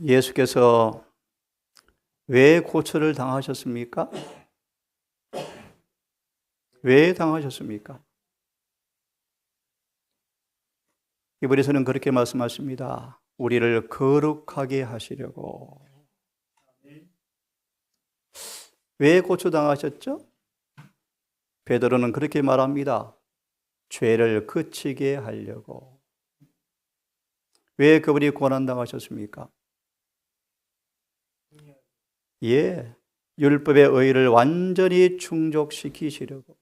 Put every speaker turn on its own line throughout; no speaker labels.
예수께서 왜 고초를 당하셨습니까? 왜 당하셨습니까? 이번에서는 그렇게 말씀하십니다. 우리를 거룩하게 하시려고. 왜 고초당하셨죠? 베드로는 그렇게 말합니다. 죄를 그치게 하려고. 왜 그분이 고난당하셨습니까? 예, 율법의 의의를 완전히 충족시키시려고.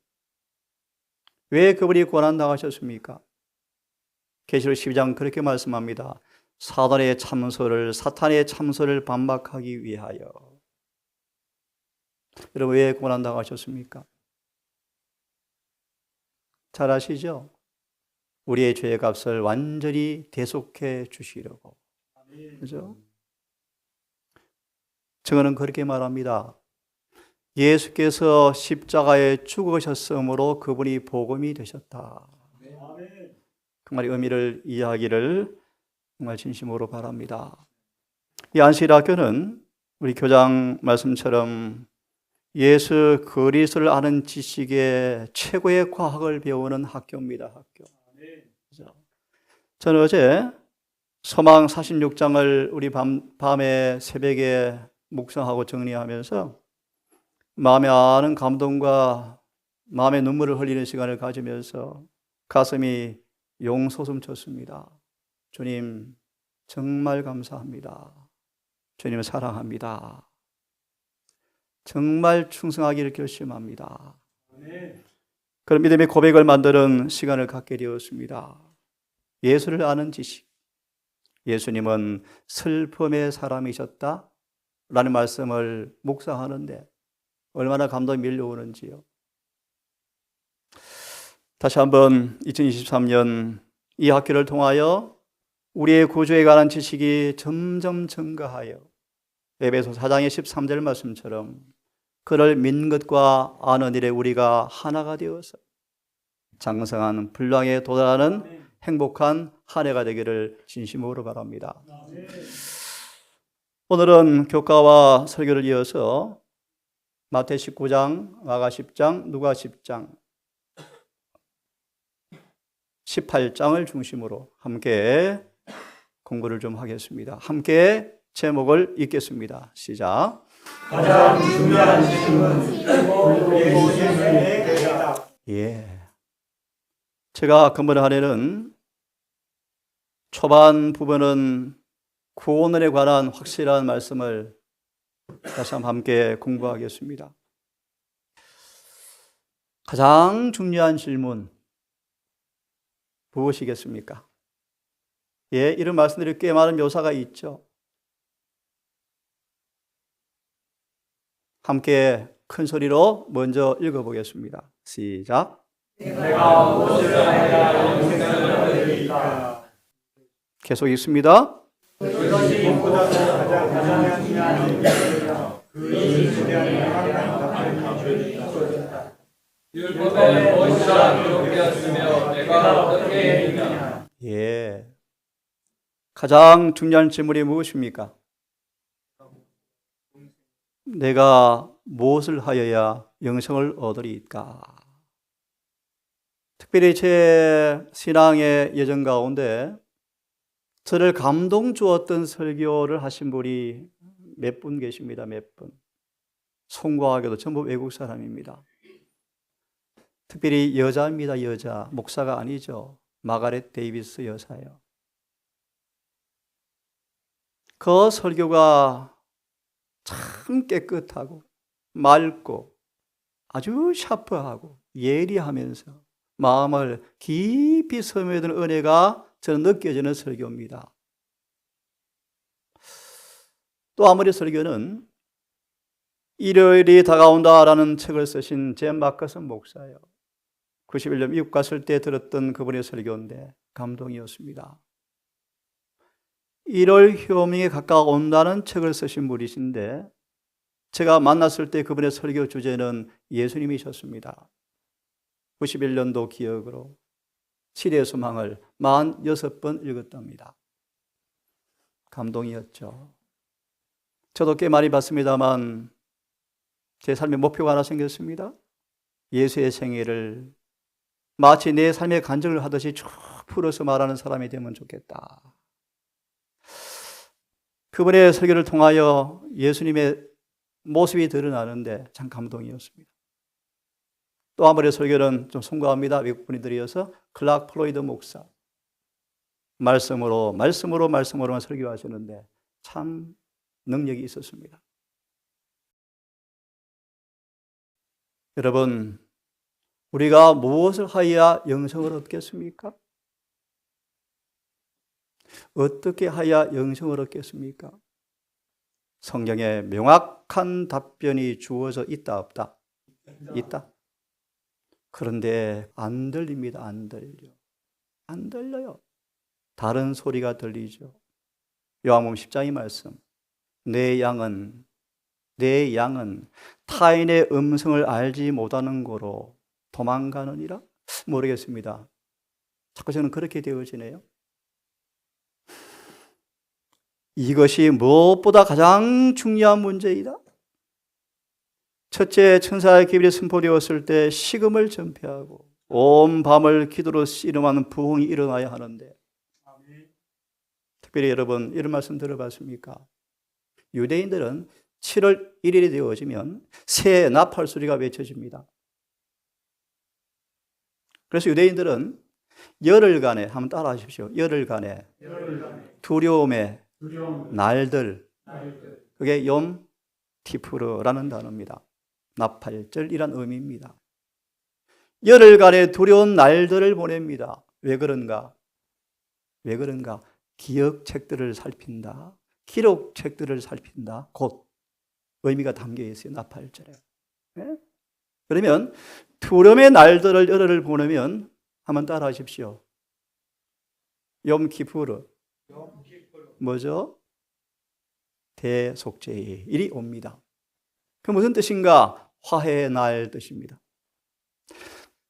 왜 그분이 고난당하셨습니까? 계시록 12장 그렇게 말씀합니다. 사탄의 참소를 반박하기 위하여. 여러분, 왜 고난당하셨습니까? 잘 아시죠? 우리의 죄의 값을 완전히 대속해 주시려고. 그죠? 증언은 그렇게 말합니다. 예수께서 십자가에 죽으셨으므로 그분이 복음이 되셨다. 그 말의 의미를 이해하기를 정말 진심으로 바랍니다. 이 안식일학교는 우리 교장 말씀처럼 예수 그리스도를 아는 지식의 최고의 과학을 배우는 학교입니다. 학교. 저는 어제 서망 46장을 우리 밤에 새벽에 묵상하고 정리하면서 마음에 아는 감동과 마음의 눈물을 흘리는 시간을 가지면서 가슴이 용솟음쳤습니다. 주님 정말 감사합니다. 주님 사랑합니다. 정말 충성하기를 결심합니다. 그런 믿음의 고백을 만드는 시간을 갖게 되었습니다. 예수를 아는 지식. 예수님은 슬픔의 사람이셨다 라는 말씀을 묵상하는데 얼마나 감동이 밀려오는지요. 다시 한번 2023년 이 학기를 통하여 우리의 구주에 관한 지식이 점점 증가하여 에베소 4장의 13절 말씀처럼 그를 믿는 것과 아는 일에 우리가 하나가 되어서 장성한 분량에 도달하는 행복한 한 해가 되기를 진심으로 바랍니다. 오늘은 교과와 설교를 이어서 마태 19장, 마가 10장, 누가 10장, 18장을 중심으로 함께 공부를 좀 하겠습니다. 함께 제목을 읽겠습니다. 시작.
가장 중요한 질문, 예수님의 대답.
예. 제가 근무를 한 해는 초반 부분은 구원에 관한 확실한 말씀을 다시 한번 함께 공부하겠습니다. 가장 중요한 질문 무엇이겠습니까? 예, 이런 말씀들이 꽤 많은 묘사가 있죠. 함께 큰 소리로 먼저 읽어보겠습니다. 시작.
내가 무엇을 하여야 영생을 얻으리이까.
계속 읽습니다.
그것이 무엇보다도 가장 중요한 일이며 그 일에 하나님 주셨다.
율법에 무엇이라 기록되었으며 내가 어떻게 했느냐.
예, 가장 중요한 질문이 무엇입니까? 내가 무엇을 하여야 영생을 얻으리까? 특별히 제 신앙의 여정 가운데 저를 감동 주었던 설교를 하신 분이 몇 분 계십니다. 몇 분. 송구하게도 전부 외국 사람입니다. 특별히 여자입니다. 여자. 목사가 아니죠. 마가렛 데이비스 여사예요. 그 설교가 참 깨끗하고 맑고 아주 샤프하고 예리하면서 마음을 깊이 스며드는 은혜가 저는 느껴지는 설교입니다. 또 아무리 설교는 일요일이 다가온다라는 책을 쓰신 제 마커슨 목사예요. 91년 미국 갔을 때 들었던 그분의 설교인데 감동이었습니다. 1월 효명에 가까워온다는 책을 쓰신 분이신데 제가 만났을 때 그분의 설교 주제는 예수님이셨습니다. 91년도 기억으로 시대의 소망을 46번 읽었답니다. 감동이었죠. 저도 꽤 많이 봤습니다만 제 삶의 목표가 하나 생겼습니다. 예수의 생애를 마치 내 삶의 간증을 하듯이 쭉 풀어서 말하는 사람이 되면 좋겠다. 그분의 설교를 통하여 예수님의 모습이 드러나는데 참 감동이었습니다. 또 한 번의 설교는 좀 송구합니다. 외국 분들이어서 클락 플로이드 목사. 말씀으로만 설교하시는데 참 능력이 있었습니다. 여러분, 우리가 무엇을 하여야 영생을 얻겠습니까? 어떻게 하여야 영생을 얻겠습니까? 성경에 명확한 답변이 주어져 있다, 없다? 있다. 그런데 안 들립니다. 안 들려. 안 들려요. 다른 소리가 들리죠. 요한복음 10장의 말씀. 내 양은 타인의 음성을 알지 못하는 거로 도망가느니라? 모르겠습니다. 자꾸 저는 그렇게 되어지네요. 이것이 무엇보다 가장 중요한 문제이다. 첫째, 천사의 기별이 선포되었을 때 식음을 전폐하고 온 밤을 기도로 씨름하는 부흥이 일어나야 하는데, 특별히 여러분 이런 말씀 들어봤습니까? 유대인들은 7월 1일이 되어지면 새 나팔 소리가 외쳐집니다. 그래서 유대인들은 열흘간에, 한번 따라 하십시오. 열흘간에 두려움의 날들, 그게 욤 티푸르라는 단어입니다. 나팔절이란 의미입니다. 열흘간의 두려운 날들을 보냅니다. 왜 그런가? 기억책들을 살핀다. 기록책들을 살핀다. 곧 의미가 담겨 있어요. 나팔절에. 네? 그러면 두려움의 날들을 열흘을 보내면 한번 따라 하십시오. 욤 키푸르. 뭐죠? 대속죄의 일이 옵니다. 그 무슨 뜻인가? 화해의 날 뜻입니다.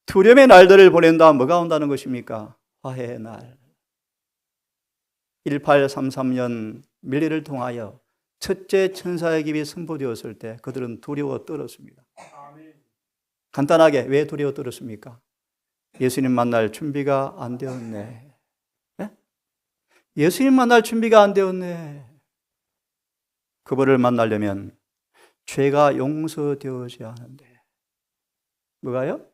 두려움의 날들을 보낸다. 뭐가 온다는 것입니까? 화해의 날. 1833년 밀리를 통하여 첫째 천사의 기비 선포되었을 때 그들은 두려워 떨었습니다. 간단하게 왜 두려워 떨었습니까? 예수님 만날 준비가 안 되었네. 네? 예수님 만날 준비가 안 되었네. 그분을 만나려면 죄가 용서되어져야 하는데. 뭐가요?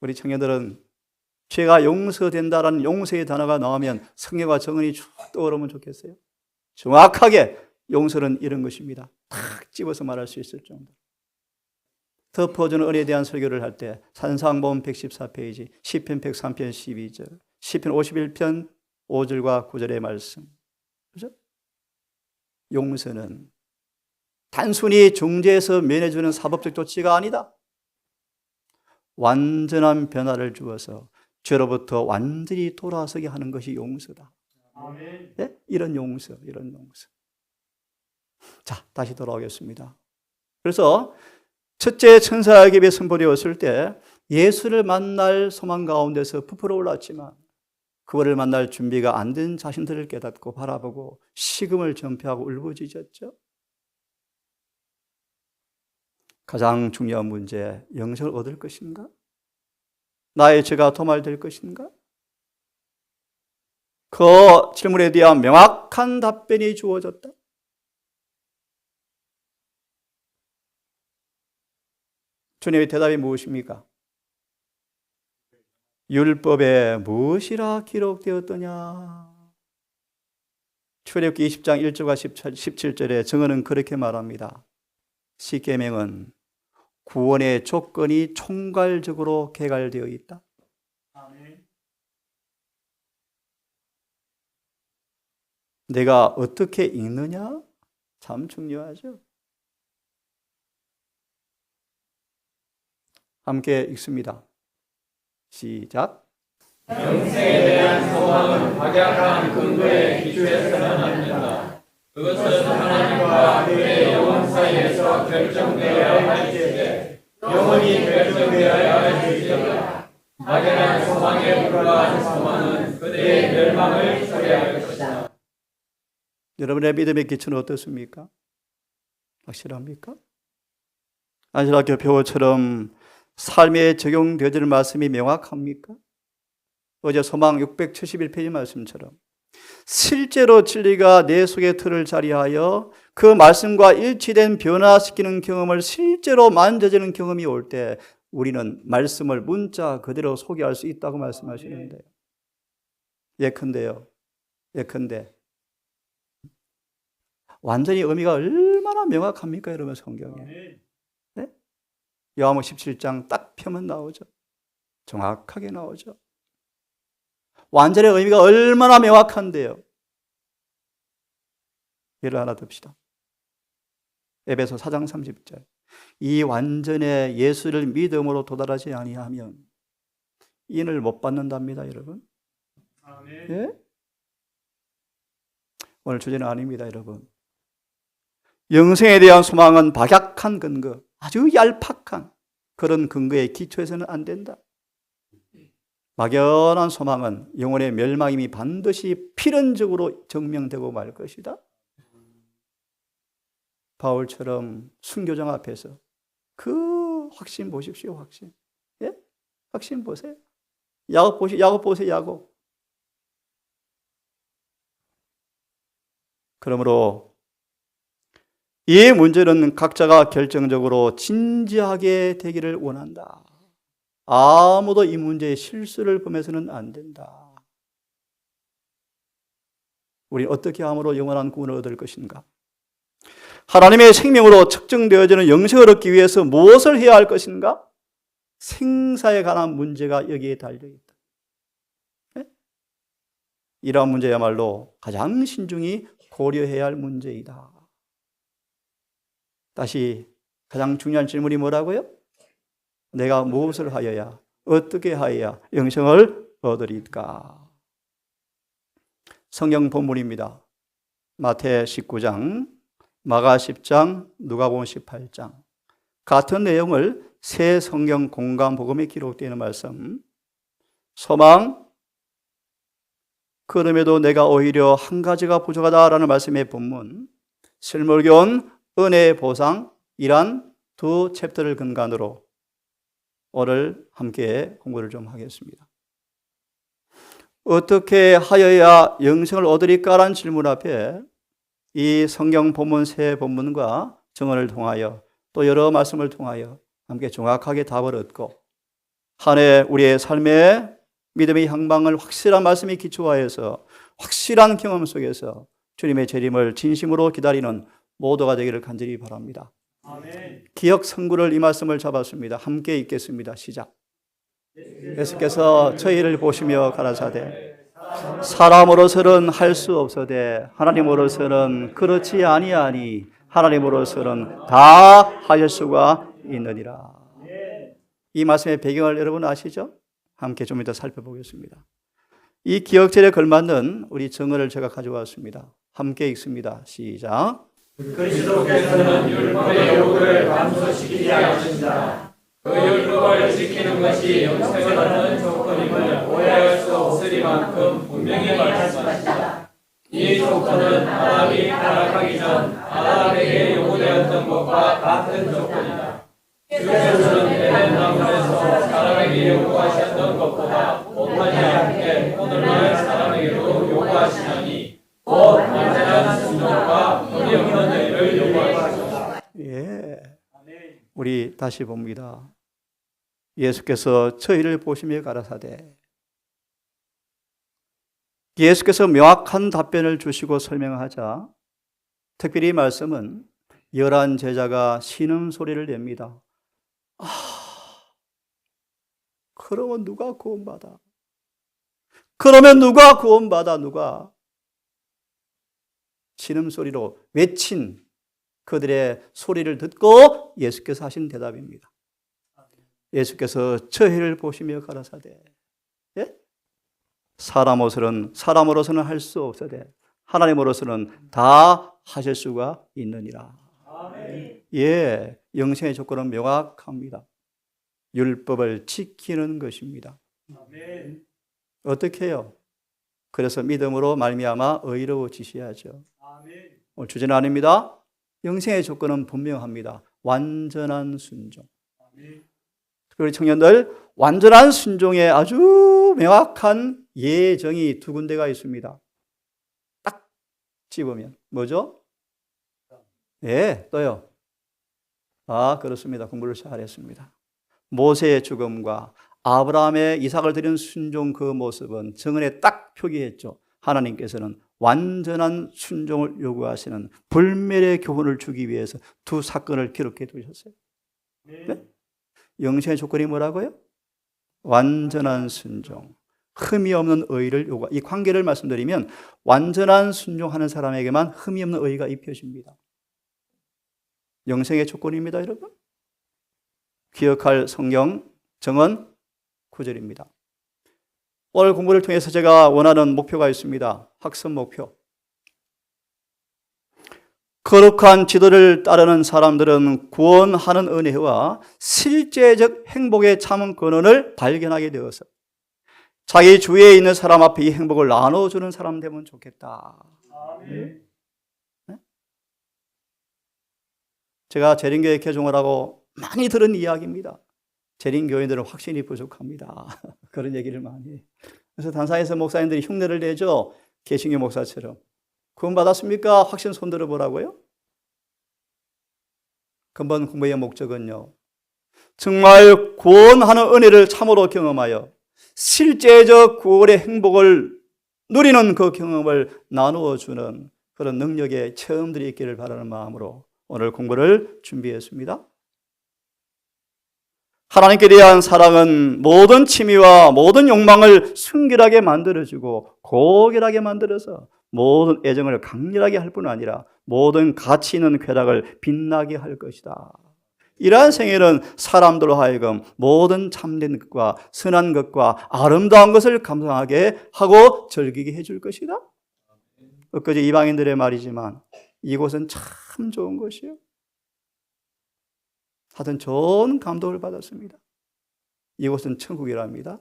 우리 청년들은 죄가 용서된다라는 용서의 단어가 나오면 성례와 정언이 쭉 떠오르면 좋겠어요. 정확하게 용서는 이런 것입니다. 탁 집어서 말할 수 있을 정도. 덮어주는 은혜에 대한 설교를 할 때 산상본 114페이지, 시편 103편 12절, 시편 51편 5절과 9절의 말씀. 그죠? 용서는 단순히 중재에서 면해주는 사법적 조치가 아니다. 완전한 변화를 주어서 죄로부터 완전히 돌아서게 하는 것이 용서다. 네? 이런 용서. 자, 다시 돌아오겠습니다. 그래서 첫째 천사의 기별이 선포되었을 때 예수를 만날 소망 가운데서 부풀어 올랐지만 그거를 만날 준비가 안 된 자신들을 깨닫고 바라보고 식음을 전폐하고 울부짖었죠. 가장 중요한 문제, 영생을 얻을 것인가? 나의 죄가 도말될 것인가? 그 질문에 대한 명확한 답변이 주어졌다. 주님의 대답이 무엇입니까? 율법에 무엇이라 기록되었더냐? 출애굽기 20장 1절과 17절에 정언은 그렇게 말합니다. 십계명은 구원의 조건이 총괄적으로 개괄되어 있다. 내가 어떻게 읽느냐? 참 중요하죠. 함께 읽습니다. 시작.
영생에 대한 소망은 박약한 근거의 기초에서는 안 된다. 그것은 하나님과 그의 영혼 사이에서 결정되어야 할지라도 영혼이 결정되어야 할지라도 막연한 소망에 불과한 소망은 그들의 멸망을 초래할 것이다.
여러분의 믿음의 기초는 어떻습니까? 확실합니까? 안실학교 표어처럼 삶에 적용되어지는 말씀이 명확합니까? 어제 소망 671페이지 말씀처럼 실제로 진리가 내 속에 틀을 자리하여 그 말씀과 일치된 변화시키는 경험을 실제로 만져지는 경험이 올 때 우리는 말씀을 문자 그대로 소개할 수 있다고 말씀하시는데요. 예컨대 완전히 의미가 얼마나 명확합니까, 여러분 성경에? 네? 요한복음 17장 딱 펴면 나오죠. 정확하게 나오죠. 완전의 의미가 얼마나 명확한데요. 예를 하나 듭시다. 에베소 4장 30절. 이 완전의 예수를 믿음으로 도달하지 아니하면 인을 못 받는답니다, 여러분.
아멘.
예? 오늘 주제는 아닙니다, 여러분. 영생에 대한 소망은 박약한 근거, 아주 얄팍한 그런 근거에 기초해서는 안 된다. 막연한 소망은 영혼의 멸망임이 반드시 필연적으로 증명되고 말 것이다. 바울처럼 순교장 앞에서 그 확신 보십시오, 확신. 예? 확신 보세요. 야곱 보세요, 야곱. 그러므로 이 문제는 각자가 결정적으로 진지하게 되기를 원한다. 아무도 이 문제에 실수를 범해서는 안 된다. 우리 어떻게 함으로 영원한 구원을 얻을 것인가? 하나님의 생명으로 측정되어지는 영생을 얻기 위해서 무엇을 해야 할 것인가? 생사에 관한 문제가 여기에 달려있다. 네? 이러한 문제야말로 가장 신중히 고려해야 할 문제이다. 다시 가장 중요한 질문이 뭐라고요? 내가 무엇을 하여야, 어떻게 하여야 영생을 얻으리까? 성경 본문입니다. 마태 19장, 마가 10장, 누가복음 18장. 같은 내용을 새 성경 공간 복음에 기록되어 있는 말씀. 소망, 그럼에도 내가 오히려 한 가지가 부족하다라는 말씀의 본문. 실물교훈, 은혜의 보상, 이란 두 챕터를 근간으로 오늘 함께 공부를 좀 하겠습니다. 어떻게 하여야 영생을 얻으리까라는 질문 앞에 이 성경 본문 세 본문과 정언을 통하여 또 여러 말씀을 통하여 함께 정확하게 답을 얻고 한 해 우리의 삶의 믿음의 향방을 확실한 말씀에 기초하여서 확실한 경험 속에서 주님의 재림을 진심으로 기다리는 모두가 되기를 간절히 바랍니다.
아멘.
기억 선구를 이 말씀을 잡았습니다. 함께 읽겠습니다. 시작. 예수께서 저희를 보시며 가라사대 사람으로서는 할 수 없어되 하나님으로서는 그렇지 아니하니 하나님으로서는 다 하실 수가 있느니라. 이 말씀의 배경을 여러분 아시죠? 함께 좀 이따 살펴보겠습니다. 이 기억절에 걸맞는 우리 정언을 제가 가져왔습니다. 함께 읽습니다. 시작.
그리스도께서는 율법의 요구를 감소시키지 않으신다. 그 율법을 지키는 것이 영생을 얻는 조건임을 오해할 수 없을 만큼 분명히 말씀하시다. 이 조건은 아담이 타락하기 전 아담에게 요구되었던 것과 같은 조건이다. 주께서는 에덴 나무에서 사람에게 요구하셨던 것보다 못하지 않게 오늘날 사람에게도 요구하시나니 곧 완전한 순종과 흠이 없는 의를 요구하시다.
예. 우리 다시 봅니다. 예수께서 저희를 보시며 가라사대. 예수께서 명확한 답변을 주시고 설명하자 특별히 이 말씀은 11 제자가 신음소리를 냅니다. 그러면 누가 구원받아? 그러면 누가 구원받아? 누가? 신음소리로 외친 그들의 소리를 듣고 예수께서 하신 대답입니다. 예수께서 저희를 보시며 가라사대. 예? 사람으로서는 할 수 없으되 하나님으로서는 다 하실 수가 있느니라.
아멘.
예, 영생의 조건은 명확합니다. 율법을 지키는 것입니다. 오늘 주제는 아닙니다. 영생의 조건은 분명합니다. 완전한 순종.
아멘.
우리 청년들, 완전한 순종에 아주 명확한 예정이 두 군데가 있습니다. 딱 집으면 뭐죠? 예, 또요. 아, 그렇습니다. 공부를 잘했습니다. 모세의 죽음과 아브라함의 이삭을 드린 순종 그 모습은 정언에 딱 표기했죠. 하나님께서는 완전한 순종을 요구하시는 불멸의 교훈을 주기 위해서 두 사건을 기록해 두셨어요. 네? 영생의 조건이 뭐라고요? 완전한 순종, 흠이 없는 의를 요구하. 이 관계를 말씀드리면 완전한 순종하는 사람에게만 흠이 없는 의가 입혀집니다. 영생의 조건입니다, 여러분. 기억할 성경 정언 9절입니다. 오늘 공부를 통해서 제가 원하는 목표가 있습니다. 학습 목표. 거룩한 지도를 따르는 사람들은 구원하는 은혜와 실제적 행복의 참 근원을 발견하게 되어서 자기 주위에 있는 사람 앞에 이 행복을 나눠주는 사람 되면 좋겠다.
아멘.
제가 재림교회 개종을 하고 많이 들은 이야기입니다. 재림교인들은 확신이 부족합니다. 그런 얘기를 많이 해요. 그래서 단상에서 목사님들이 흉내를 내죠. 개신교 목사처럼. 구원 받았습니까? 확신 손 들어보라고요? 근본 공부의 목적은요, 정말 구원하는 은혜를 참으로 경험하여 실제적 구원의 행복을 누리는 그 경험을 나누어 주는 그런 능력의 체험들이 있기를 바라는 마음으로 오늘 공부를 준비했습니다. 하나님께 대한 사랑은 모든 취미와 모든 욕망을 순결하게 만들어주고 고결하게 만들어서 모든 애정을 강렬하게 할 뿐 아니라 모든 가치 있는 쾌락을 빛나게 할 것이다. 이러한 생애는 사람들로 하여금 모든 참된 것과 선한 것과 아름다운 것을 감상하게 하고 즐기게 해줄 것이다. 엊그제 이방인들의 말이지만 이곳은 참 좋은 곳이요. 하여튼 좋은 감동을 받았습니다. 이곳은 천국이랍니다.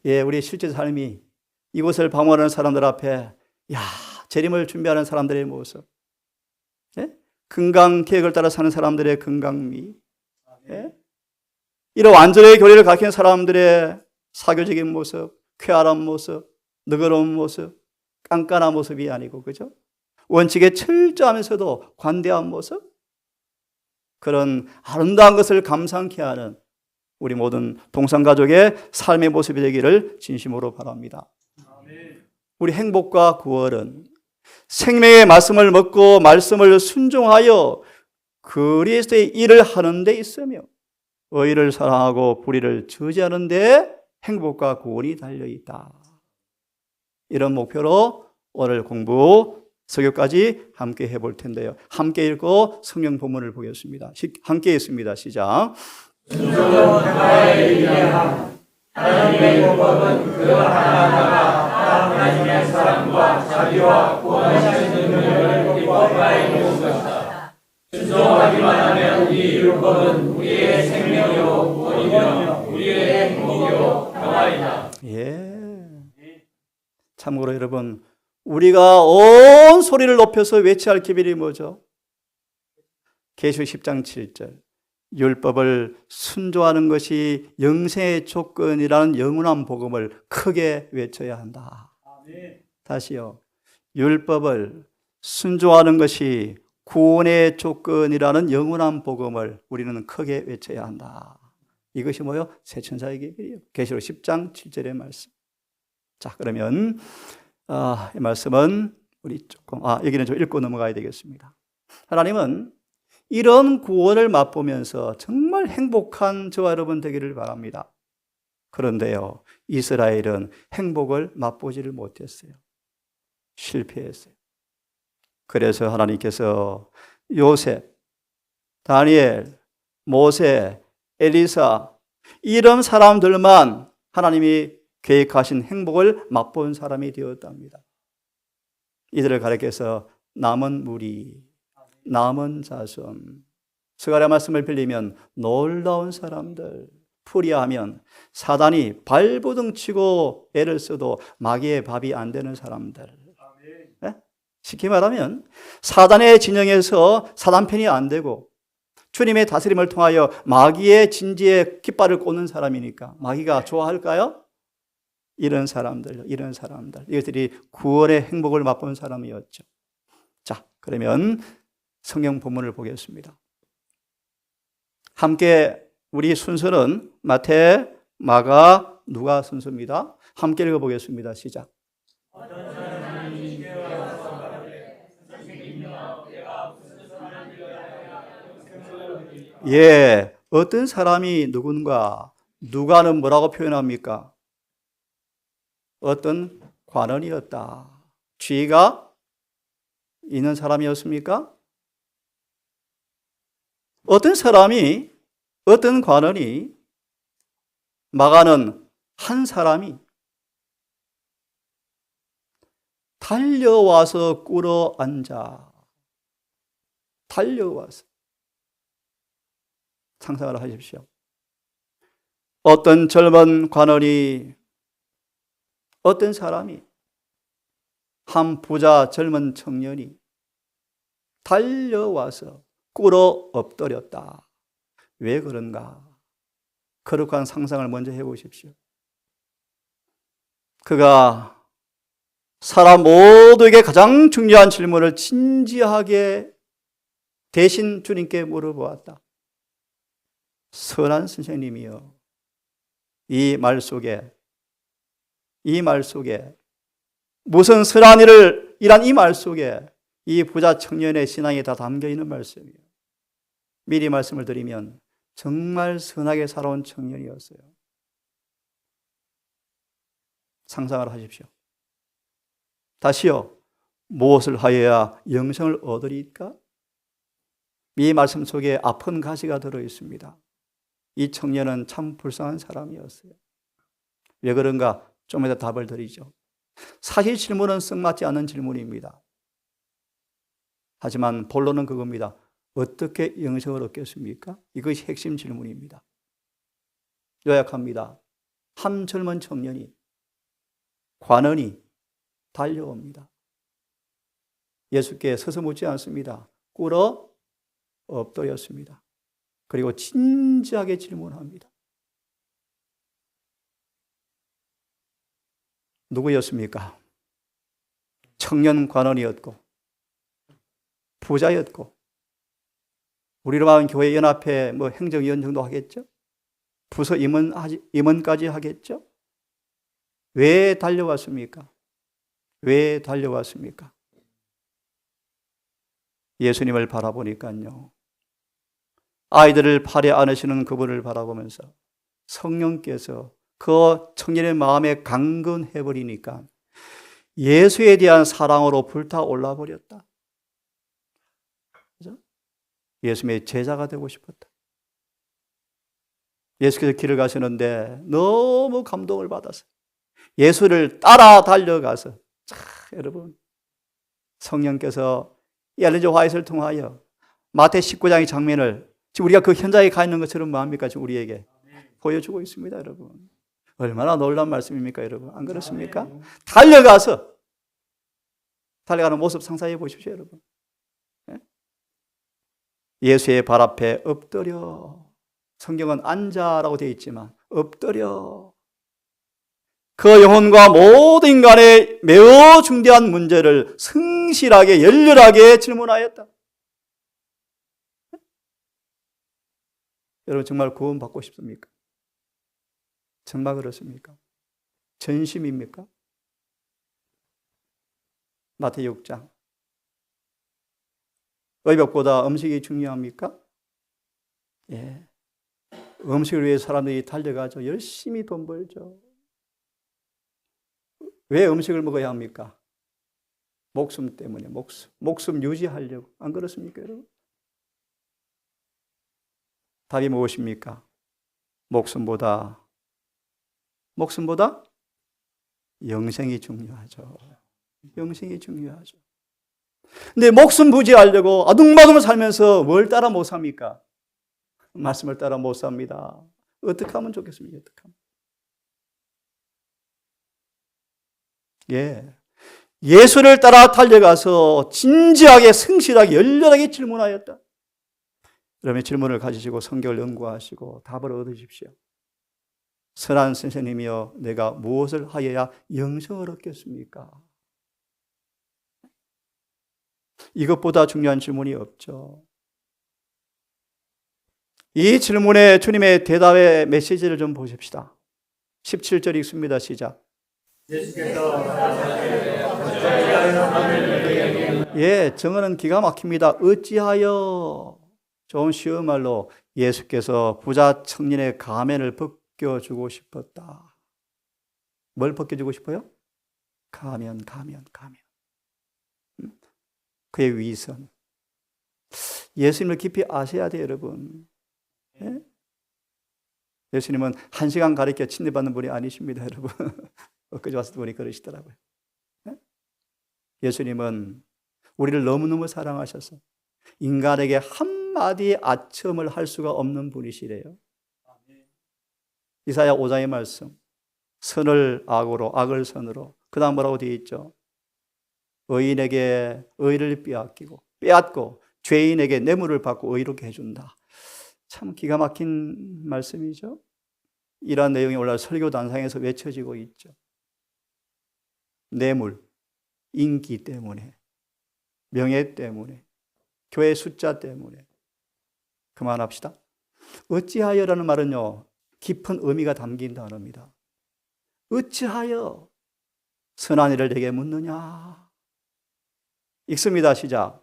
예, 우리 실제 삶이 이곳을 방문하는 사람들 앞에 재림을 준비하는 사람들의 모습, 예? 건강 계획을 따라 사는 사람들의 건강미, 예? 이런 완전의 교리를 가르치는 사람들의 사교적인 모습, 쾌활한 모습, 너그러운 모습, 깐깐한 모습이 아니고, 그죠? 원칙에 철저하면서도 관대한 모습, 그런 아름다운 것을 감상케 하는 우리 모든 동성가족의 삶의 모습이 되기를 진심으로 바랍니다.
아멘.
우리 행복과 구원은 생명의 말씀을 먹고 말씀을 순종하여 그리스도의 일을 하는 데 있으며 의를 사랑하고 불의를 저지하는 데 행복과 구원이 달려있다. 이런 목표로 오늘 공부 설교까지 함께 해볼 텐데요. 함께 읽고 성경 본문을 보겠습니다. 함께 읽습니다. 시작.
순종은 하나의 위대함. 하나님의 법은 그 하나하나가 하나님의 사랑과 자비와 구원하시는 능력을 기뻐하여 놓은 것이다. 순종하기만 하면 이 율법은 우리의 생명이요 구원이며 우리의 행복이요 평화이다.
예. 참고로 여러분, 우리가 온 소리를 높여서 외쳐야 할 기별이 뭐죠? 계시록 10장 7절. 율법을 순종하는 것이 영생의 조건이라는 영원한 복음을 크게 외쳐야 한다.
아멘.
다시요. 율법을 순종하는 것이 구원의 조건이라는 영원한 복음을 우리는 크게 외쳐야 한다. 이것이 뭐요? 새 천사의 계명이에요. 계시록 10장 7절의 말씀. 자, 그러면 이 말씀은 우리 조금 여기는 좀 읽고 넘어가야 되겠습니다. 하나님은 이런 구원을 맛보면서 정말 행복한 저와 여러분 되기를 바랍니다. 그런데요, 이스라엘은 행복을 맛보지를 못했어요. 실패했어요. 그래서 하나님께서 요셉, 다니엘, 모세, 엘리사 이런 사람들만 하나님이 계획하신 행복을 맛본 사람이 되었답니다. 이들을 가리켜서 남은 무리, 남은 자손, 스가랴 말씀을 빌리면 놀라운 사람들, 풀이하면 사단이 발버둥 치고 애를 써도 마귀의 밥이 안 되는 사람들,
아멘.
네? 쉽게 말하면 사단의 진영에서 사단 편이 안 되고 주님의 다스림을 통하여 마귀의 진지에 깃발을 꽂는 사람이니까 마귀가 좋아할까요? 이런 사람들. 이것들이 구원의 행복을 맛본 사람이었죠. 자, 그러면 성경 본문을 보겠습니다. 함께 우리 순서는 마태, 마가, 누가 순서입니다. 함께 읽어보겠습니다. 시작. 예, 어떤 사람이 누군가, 누가는 뭐라고 표현합니까? 어떤 관원이었다. 지위가 있는 사람이었습니까? 어떤 사람이, 어떤 관원이, 마가는 한 사람이 달려와서 꿇어 앉아. 달려와서. 상상을 하십시오. 어떤 젊은 관원이, 어떤 사람이, 한 부자 젊은 청년이 달려와서 꿇어 엎드렸다. 왜 그런가? 거룩한 상상을 먼저 해보십시오. 그가 사람 모두에게 가장 중요한 질문을 진지하게 대신 주님께 물어보았다. 선한 선생님이여, 이 말 속에 무슨 선한 일을 이란 이 말 속에 이 부자 청년의 신앙이 다 담겨 있는 말씀이에요. 미리 말씀을 드리면 정말 선하게 살아온 청년이었어요. 상상을 하십시오. 다시요. 무엇을 하여야 영생을 얻으리까? 이 말씀 속에 아픈 가시가 들어 있습니다. 이 청년은 참 불쌍한 사람이었어요. 왜 그런가? 좀 이따 답을 드리죠. 사실 질문은 썩맞지 않는 질문입니다. 하지만 본론은 그겁니다. 어떻게 영생을 얻겠습니까? 이것이 핵심 질문입니다. 요약합니다. 한 젊은 청년이, 관원이 달려옵니다. 예수께 서서 묻지 않습니다. 꿇어 엎드렸습니다. 그리고 진지하게 질문합니다. 누구였습니까? 청년 관원이었고 부자였고 우리로 말하면 교회 연합회 행정위원 정도 하겠죠? 부서 임원까지 하겠죠? 왜 달려왔습니까? 왜 달려왔습니까? 예수님을 바라보니까요. 아이들을 팔에 안으시는 그분을 바라보면서 성령께서 그 청년의 마음에 강건해버리니까 예수에 대한 사랑으로 불타올라 버렸다. 그죠? 예수님의 제자가 되고 싶었다. 예수께서 길을 가시는데 너무 감동을 받아서 예수를 따라 달려가서 여러분 성령께서 이 엘렌 G. 화이트를 통하여 마태 19장의 장면을 지금 우리가 그 현장에 가 있는 것처럼 마음입니까? 지금 우리에게 보여주고 있습니다, 여러분. 얼마나 놀라운 말씀입니까, 여러분? 안 그렇습니까? 달려가서 달려가는 모습 상상해 보십시오, 여러분. 예수의 발 앞에 엎드려. 성경은 앉아라고 되어 있지만 엎드려. 그 영혼과 모든 인간의 매우 중대한 문제를 성실하게 열렬하게 질문하였다. 여러분 정말 구원받고 싶습니까? 정말 그렇습니까? 전심입니까? 마태 6장. 의복보다 음식이 중요합니까? 예. 음식을 위해 사람들이 달려가죠. 열심히 돈 벌죠. 왜 음식을 먹어야 합니까? 목숨 때문에, 목숨 유지하려고. 안 그렇습니까, 여러분? 답이 무엇입니까? 목숨보다 영생이 중요하죠. 영생이 중요하죠. 근데 목숨 부지하려고 아둥바둥 살면서 뭘 따라 못 삽니까? 말씀을 따라 못 삽니다. 어떻게 하면 좋겠습니까? 어떻게 하면? 예. 예수를 따라 달려가서 진지하게 성실하게 열렬하게 질문하였다. 여러분 질문을 가지시고 성경을 연구하시고 답을 얻으십시오. 선한 선생님이여 내가 무엇을 하여야 영생을 얻겠습니까? 이것보다 중요한 질문이 없죠. 이 질문에 주님의 대답의 메시지를 좀 보십시다. 17절 읽습니다. 시작. 예, 정언은 기가 막힙니다. 어찌하여, 좋은 쉬운 말로 예수께서 부자 청년의 가면을 벗겨주고 싶었다. 뭘 벗겨주고 싶어요? 가면. 그의 위선. 예수님을 깊이 아셔야 돼요, 여러분. 예? 예수님은 1시간 가리켜 침례받는 분이 아니십니다, 여러분. 엊그제 왔을 때 분이 그러시더라고요. 예? 예수님은 우리를 너무너무 사랑하셔서 인간에게 한마디 아첨을 할 수가 없는 분이시래요. 이사야 5장의 말씀. 선을 악으로, 악을 선으로. 그 다음 뭐라고 되어 있죠? 의인에게 의를 빼앗고 죄인에게 뇌물을 받고 의롭게 해준다. 참 기가 막힌 말씀이죠. 이러한 내용이 오늘 설교 단상에서 외쳐지고 있죠. 뇌물, 인기 때문에, 명예 때문에, 교회 숫자 때문에. 그만합시다. 어찌하여라는 말은요, 깊은 의미가 담긴 단어입니다. 어찌하여 선한 일을 내게 묻느냐. 읽습니다. 시작.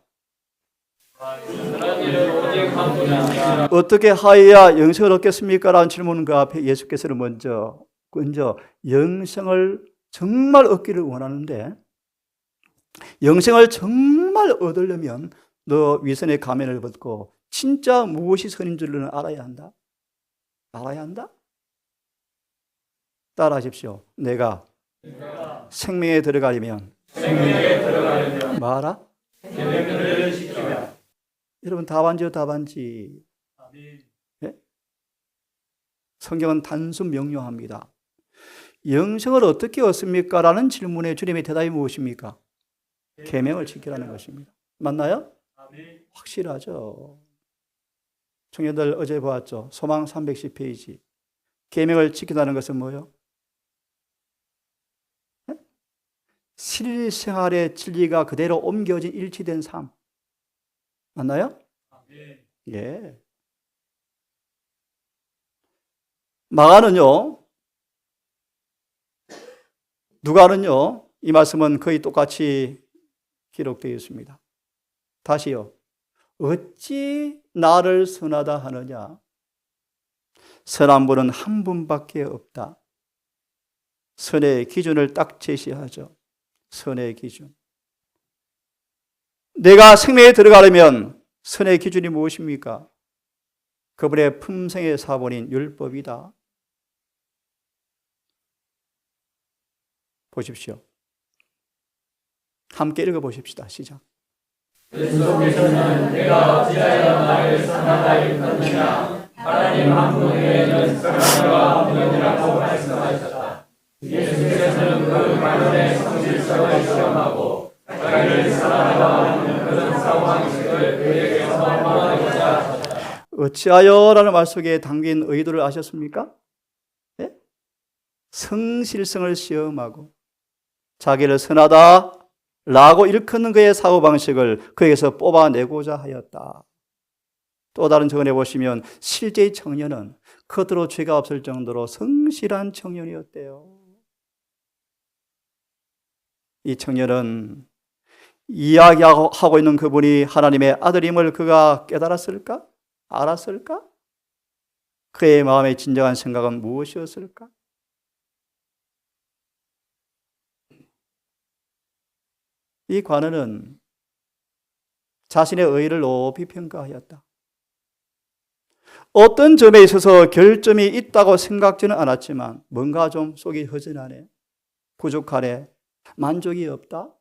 어떻게 하여야 영생을 얻겠습니까? 라는 질문 그 앞에 예수께서는 먼저 영생을 정말 얻기를 원하는데, 영생을 정말 얻으려면 너 위선의 가면을 벗고 진짜 무엇이 선인 줄 너는 알아야 한다. 알아야 한다? 따라하십시오. 내가 생명에 들어가려면 말아? 여러분 답안지요, 답안지. 네? 성경은 단순 명료합니다. 영생을 어떻게 얻습니까? 라는 질문에 주님의 대답이 무엇입니까? 계명을 지키라는 것입니다. 맞나요? 확실하죠. 청년들 어제 보았죠. 소망 310페이지. 계명을 지킨다는 것은 뭐예요? 네? 실생활의 진리가 그대로 옮겨진 일치된 삶. 맞나요? 예. 마가는요, 누가는요, 이 말씀은 거의 똑같이 기록되어 있습니다. 다시요. 어찌 나를 선하다 하느냐? 선한 분은 한 분밖에 없다. 선의 기준을 딱 제시하죠. 선의 기준. 내가 생명에 들어가려면 선의 기준이 무엇입니까? 그분의 품성의 사본인 율법이다. 보십시오. 함께 읽어보십시다. 시작.
그리스도께서는 내가 어찌하여 나를 선하다 일컫느냐? 하나님 한 분 외에는 선하다가 없느니라고 말씀하셨다. 예수께서는 그 말씀의 성실성을 시험하고 자기를 선하다고 하는 그런 사고방식을 그에게서 막아내고자 하셨다.
어찌하여라는 말 속에 담긴 의도를 아셨습니까? 네? 성실성을 시험하고 자기를 선하다 라고 일컫는 그의 사고방식을 그에게서 뽑아내고자 하였다. 또 다른 정언에 보시면 실제의 청년은 겉으로 죄가 없을 정도로 성실한 청년이었대요. 이 청년은 이야기하고 있는 그분이 하나님의 아들임을 그가 깨달았을까? 알았을까? 그의 마음의 진정한 생각은 무엇이었을까? 이 관원은 자신의 의를 높이 평가하였다. 어떤 점에 있어서 결점이 있다고 생각지는 않았지만 뭔가 좀 속이 허전하네, 부족하네, 만족이 없다.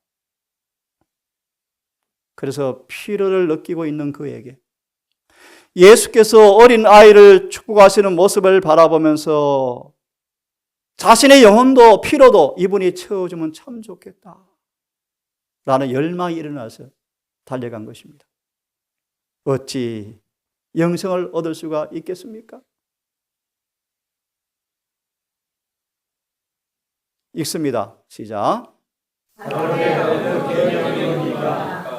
그래서 피로를 느끼고 있는 그에게 예수께서 어린 아이를 축복하시는 모습을 바라보면서 자신의 영혼도 피로도 이분이 채워주면 참 좋겠다. 라는 열망이 일어나서 달려간 것입니다. 어찌 영생을 얻을 수가 있겠습니까? 읽습니다. 시작.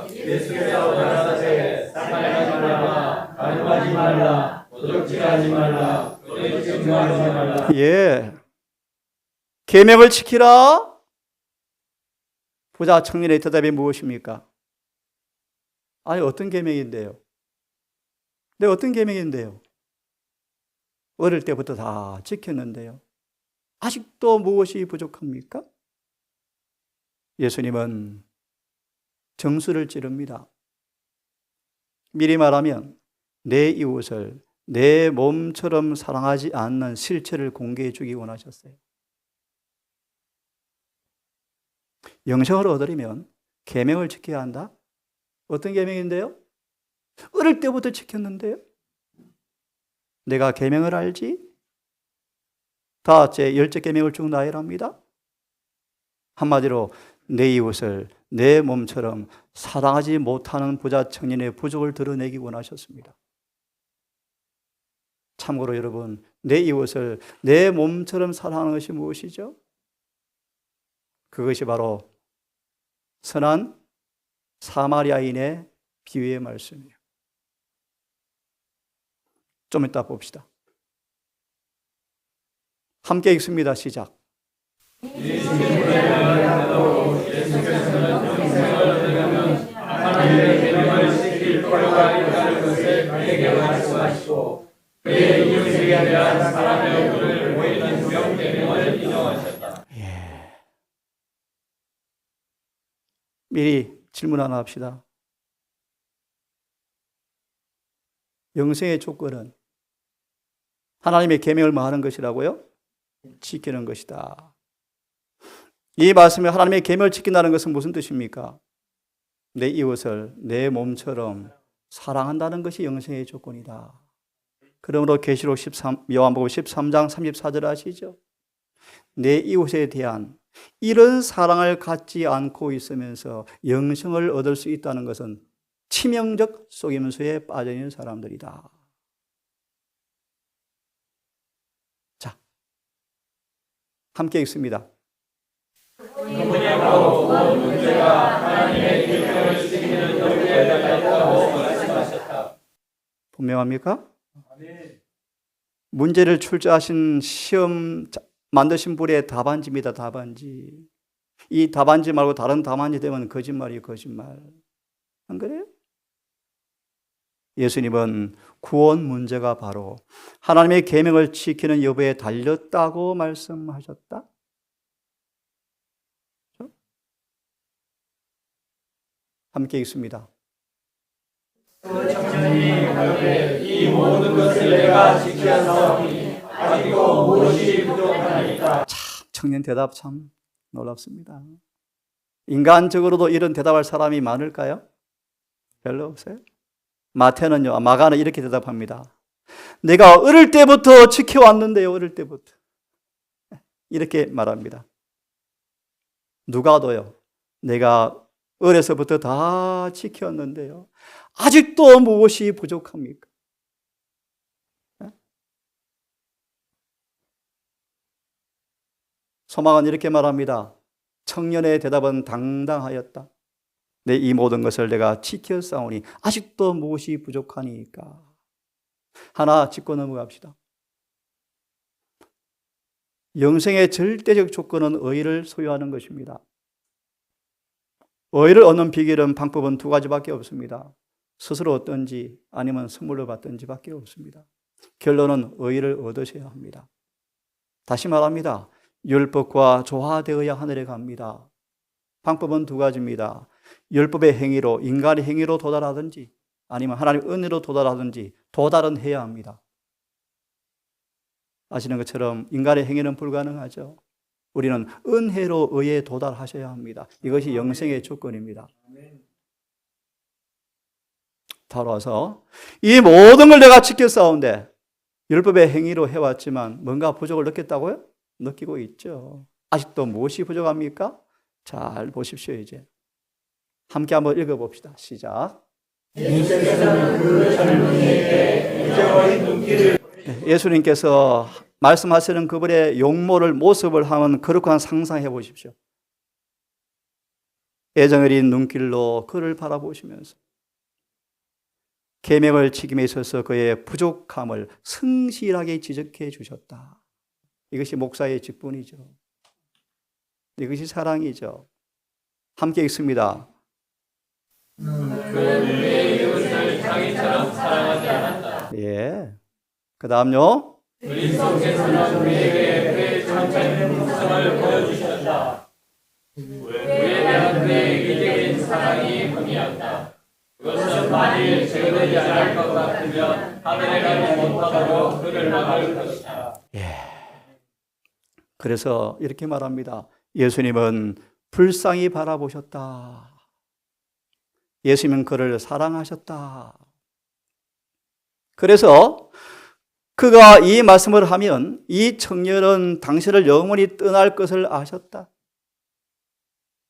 예수께서 가라사대 살인하지 말라, 간음하지 말라, 도둑질하지 말라, 증거하지 말라.
예. 계명을 지키라. 부자 청년의 대답이 무엇입니까? 아니, 어떤 계명인데요? 네, 어떤 계명인데요? 어릴 때부터 다 지켰는데요. 아직도 무엇이 부족합니까? 예수님은 정수를 찌릅니다. 미리 말하면 내 이웃을 내 몸처럼 사랑하지 않는 실체를 공개해 주기 원하셨어요. 영생을 얻으려면 계명을 지켜야 한다? 어떤 계명인데요? 어릴 때부터 지켰는데요. 내가 계명을 알지? 다 제 10째 계명을 쭉 나열합니다. 한마디로 내 이웃을 내 몸처럼 사랑하지 못하는 부자 청년의 부족을 드러내기 원하셨습니다. 참고로 여러분, 내 이웃을 내 몸처럼 사랑하는 것이 무엇이죠? 그것이 바로 선한 사마리아인의 비유의 말씀이에요. 좀 이따 봅시다. 함께 읽습니다. 시작.
하나님의 계명을 지킬 필요가 있다는 것을 그에게 말씀하시고 그의 이웃에게 대한 사랑의 요구를 보이는 명계명을 인정하셨다.
미리 질문 하나 합시다. 영생의 조건은 하나님의 계명을 뭐 하는 것이라고요? 지키는 것이다. 이 말씀에 하나님의 계명을 지킨다는 것은 무슨 뜻입니까? 내 이웃을 내 몸처럼 사랑한다는 것이 영생의 조건이다. 그러므로 계시록 13, 요한복음 13장 34절 아시죠? 내 이웃에 대한 이런 사랑을 갖지 않고 있으면서 영생을 얻을 수 있다는 것은 치명적 속임수에 빠져 있는 사람들이다. 자, 함께 읽습니다.
그분야고 온 문제가 하나님의 계명을 지키는 여기에 달렸다고 말씀하셨다.
분명합니까?
아멘.
문제를 출제하신 시험 만드신 분의 답안지입니다. 답안지. 이 답안지 말고 다른 답안지 되면 거짓말이에요. 거짓말. 안 그래요? 예수님은 구원 문제가 바로 하나님의 계명을 지키는 여부에 달렸다고 말씀하셨다. 함께 읽습니다.
그 청년이 가로되 이 모든 것을 내가 지켰사오니 아직도 무엇이 부족하니까.
참, 청년 대답 참 놀랍습니다. 인간적으로도 이런 대답할 사람이 많을까요? 별로 없어요. 마태는요, 마가는 이렇게 대답합니다. 내가 어릴 때부터 지켜왔는데요. 어릴 때부터. 이렇게 말합니다. 누가도요. 내가 어려서부터 다 지켰는데요. 아직도 무엇이 부족합니까? 소망은 이렇게 말합니다. 청년의 대답은 당당하였다. 내 이 모든 것을 내가 지켰사오니 아직도 무엇이 부족하니까. 하나 짚고 넘어갑시다. 영생의 절대적 조건은 의를 소유하는 것입니다. 의를 얻는 비결은 방법은 두 가지밖에 없습니다. 스스로 얻든지 아니면 선물로 받든지 밖에 없습니다. 결론은 의를 얻으셔야 합니다. 다시 말합니다. 율법과 조화되어야 하늘에 갑니다. 방법은 두 가지입니다. 율법의 행위로, 인간의 행위로 도달하든지 아니면 하나님의 은혜로 도달하든지 도달은 해야 합니다. 아시는 것처럼 인간의 행위는 불가능하죠. 우리는 은혜로 의에 도달하셔야 합니다. 이것이 영생의 조건입니다. 따라서 이 모든 걸 내가 지켰사온데 율법의 행위로 해왔지만 뭔가 부족을 느꼈다고요? 느끼고 있죠. 아직도 무엇이 부족합니까? 잘 보십시오. 이제 함께 한번 읽어봅시다. 시작.
예수께서는 그 젊은이에게 잊어버린 눈길을
예수님께서 말씀하시는 그분의 용모를 모습을 한번 거룩한 상상해 보십시오. 애정어린 눈길로 그를 바라보시면서 계명을 지킴에 있어서 그의 부족함을 성실하게 지적해 주셨다. 이것이 목사의 직분이죠. 이것이 사랑이죠. 함께 읽습니다.
그는 우리의 이웃을 자기처럼 사랑하지 않았다.
예. 그 다음요.
그리스도께서는 우리에게 그의 전적인 품성을 보여주셨다. 우리에 대한 그의 이기적인 사랑이 분이었다. 그것은 만일 제거되지 않을 것 같으면 하늘에 가지 못하도록 그를 막을 것이다.
그래서 이렇게 말합니다. 예수님은 불쌍히 바라보셨다. 예수님은 그를 사랑하셨다. 그래서 그가 이 말씀을 하면 이 청년은 당신을 영원히 떠날 것을 아셨다.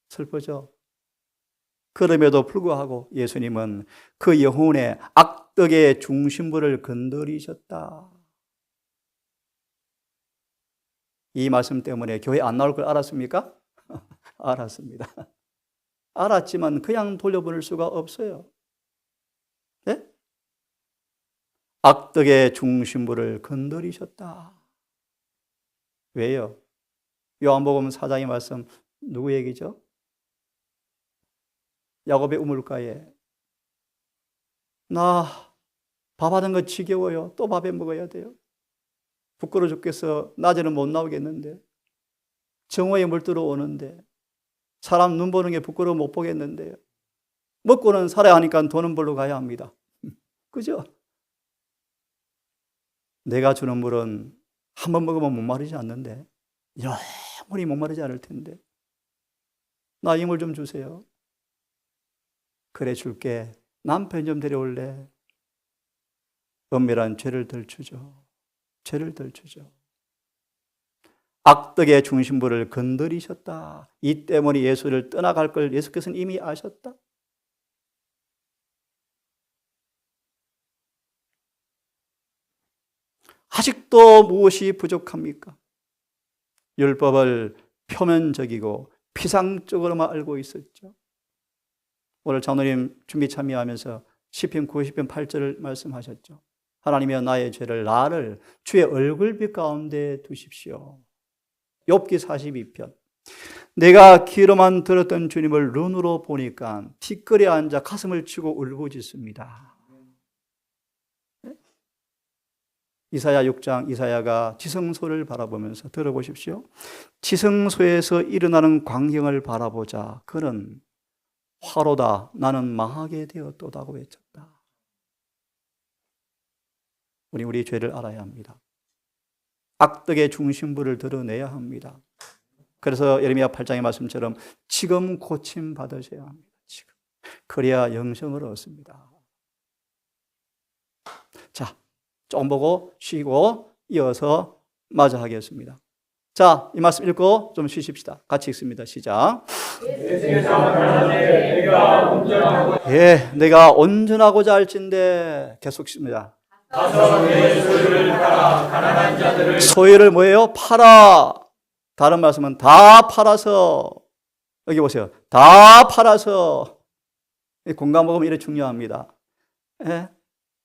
슬프죠? 그럼에도 불구하고 예수님은 그 영혼의 악덕의 중심부를 건드리셨다. 이 말씀 때문에 교회 안 나올 걸 알았습니까? 알았습니다. 알았지만 그냥 돌려보낼 수가 없어요. 네? 악덕의 중심부를 건드리셨다. 왜요? 요한복음 4장의 말씀 누구 얘기죠? 야곱의 우물가에 나 밥 하는 거 지겨워요. 또 밥에 먹어야 돼요. 부끄러워 죽겠어. 낮에는 못 나오겠는데 정오에 물 들어오는데 사람 눈 보는 게 부끄러워 못 보겠는데요. 먹고는 살아야 하니까 돈은 벌러 가야 합니다. 그죠? 내가 주는 물은 한 번 먹으면 목마르지 않는데 영원히 목마르지 않을 텐데 나 이 물 좀 주세요. 그래 줄게. 남편 좀 데려올래. 은밀한 죄를 덜추죠. 죄를 덜추죠. 악덕의 중심부를 건드리셨다. 이 때문에 예수를 떠나갈 걸 예수께서는 이미 아셨다. 아직도 무엇이 부족합니까? 율법을 표면적이고 피상적으로만 알고 있었죠. 오늘 장로님 준비 참여하면서 시편 90편 8절을 말씀하셨죠. 하나님이여 나의 죄를 나를 주의 얼굴빛 가운데 두십시오. 욥기 42편. 내가 귀로만 들었던 주님을 눈으로 보니까 티끌에 앉아 가슴을 치고 울부짖습니다. 이사야 6장 이사야가 지성소를 바라보면서 들어보십시오. 지성소에서 일어나는 광경을 바라보자. 그는 화로다 나는 망하게 되었도다고 외쳤다. 우리 죄를 알아야 합니다. 악덕의 중심부를 드러내야 합니다. 그래서 예레미야 8장의 말씀처럼 지금 고침 받으셔야 합니다. 지금. 그래야 영생을 얻습니다. 자, 좀 보고 쉬고 이어서 마저 하겠습니다. 자, 이 말씀 읽고 좀 쉬십시다. 같이 읽습니다. 시작. 내가 온전하고자 할진대 계속 읽습니다.
가서 내 소유를 팔아 가난한 자들을
소유를 뭐예요? 팔아. 다른 말씀은 다 팔아서. 여기 보세요. 다 팔아서. 공감복음 이래 중요합니다. 예?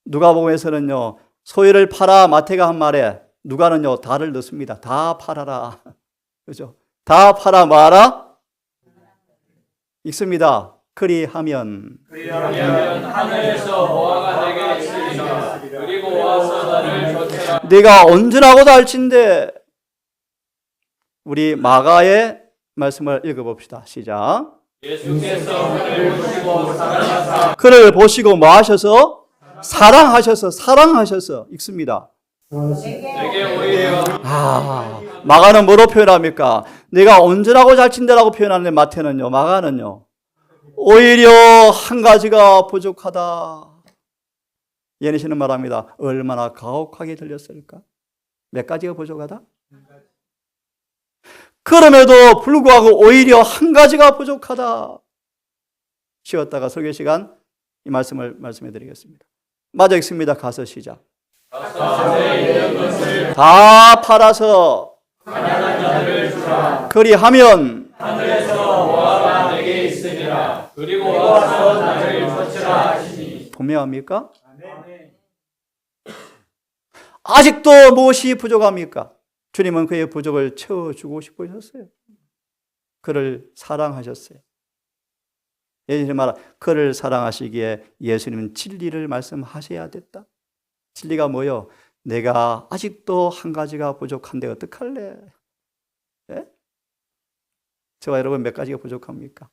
누가복음에서는요. 소유를 팔아 마태가 한 말에 누가는요. 다를 넣습니다. 다 팔아라. 그죠? 다 팔아 마라. 읽습니다. 그리하면
하늘에서 보화가 내게 있으리라. 그리고 와서 나를 조퇴하
네가 온전하고도 할진대. 우리 마가의 말씀을 읽어봅시다. 시작.
예수께서 그를 보시고 사랑하사
그를 보시고 뭐 하셔서? 사랑하셔서 읽습니다.
내게 오히려
마가는 뭐로 표현합니까? 내가 온전하고 잘친다라고 표현하는데 마태는요, 마가는요, 오히려 한 가지가 부족하다. 예니시는 말합니다. 얼마나 가혹하게 들렸을까? 몇 가지가 부족하다? 그럼에도 불구하고 오히려 한 가지가 부족하다. 쉬었다가 설교 시간 이 말씀을 말씀해 드리겠습니다. 마저 읽습니다. 가서 시작. 다 팔아서
가난한 자들을 주라.
그리하면
하늘에서 보화가 내게 있으리라. 그리고 와서 나를 쫓으라 하시니.
분명합니까?
아멘.
아직도 무엇이 부족합니까? 주님은 그의 부족을 채워주고 싶으셨어요. 그를 사랑하셨어요. 예수님 말하 그를 사랑하시기에 예수님은 진리를 말씀하셔야 됐다. 진리가 뭐요? 내가 아직도 한 가지가 부족한데 어떡할래? 예? 저와 여러분 몇 가지가 부족합니까?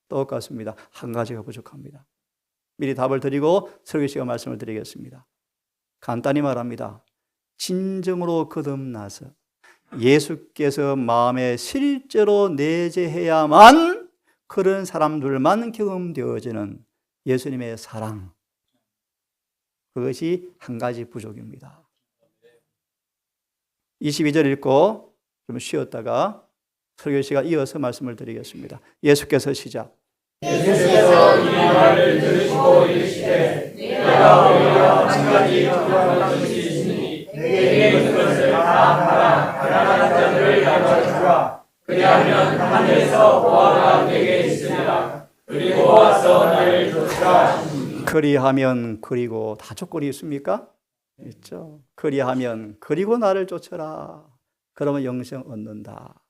똑같습니다. 한 가지가 부족합니다. 미리 답을 드리고 설교 시간 말씀을 드리겠습니다. 간단히 말합니다. 진정으로 거듭나서 예수께서 마음에 실제로 내재해야만 그런 사람들만 경험되어지는 예수님의 사랑, 그것이 한 가지 부족입니다. 22절 읽고 좀 쉬었다가 설교 시간 이어서 말씀을 드리겠습니다. 예수께서 시작.
예수께서 이 말을 들으시고 이르시되 내가 오히려 한 가지 부족한 것이 있으니 내게 그것을 다 팔아 가난한 자들을 나눠주라. 그리하면 하늘에서 보화가 내게 있으리라. 그리고 와서 나를 쫓으라 하시니.
그리하면 그리고 다 조건이 있습니까? 있죠. 그리하면 그리고 나를 쫓아라. 그러면 영생 얻는다.